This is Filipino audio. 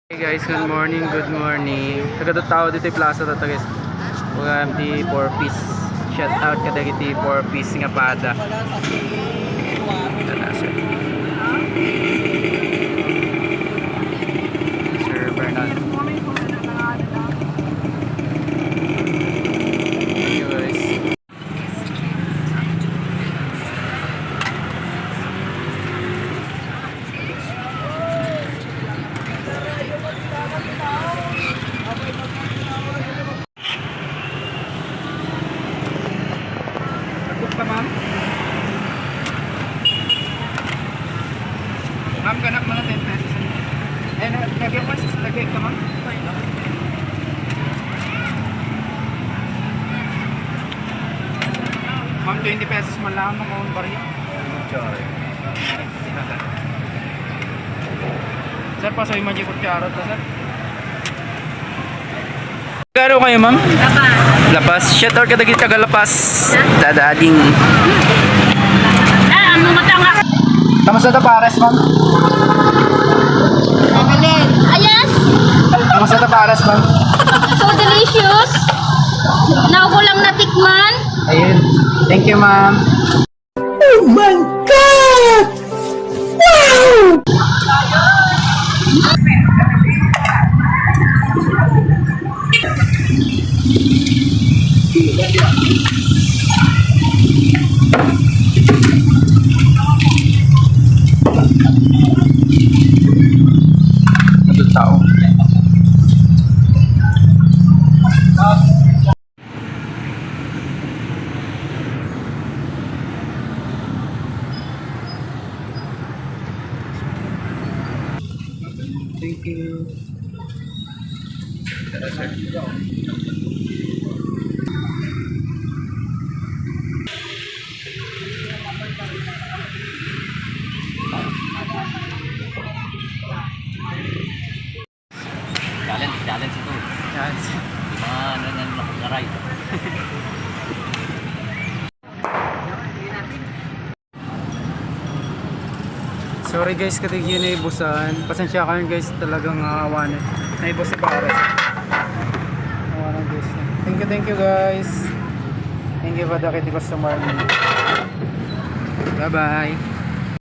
Hey guys, good morning, good morning. Taga tao dito yung plaza to guys. Ug di 4 piece. Shout out kada kiti 4 piece nga pada. Tara sir. Sir Bernard. Thank you guys. Ma'am. Ma'am, ganap mo na 10 pesos. Eh, lagyan mo sa lagay ka, ma'am. Ma'am, 20 pesos man lang ang mga barya. Sorry. Sir, pasoy mo dyan kutsara to, sir. Garo kayo, ma'am? Lapas. Lapas. Shout out kada kita Lapas. Dadading. Ano matanga? Kamusta to pares, ma'am? Ayos! Kamusta to pares, ma'am? So delicious! Now ko lang natikman. Ayun. Thank you, ma'am. Oh my God! Wow! Ito tao. Thank you. Tara, sir. Challenge ito. Yan. Yung mga nananaray. Sorry guys, katig yun na ibusan. Pasensya kayo guys, talagang awanan. Naibos si Pares. Awanan guys. Thank you guys. Thank you for the customer. Bye bye.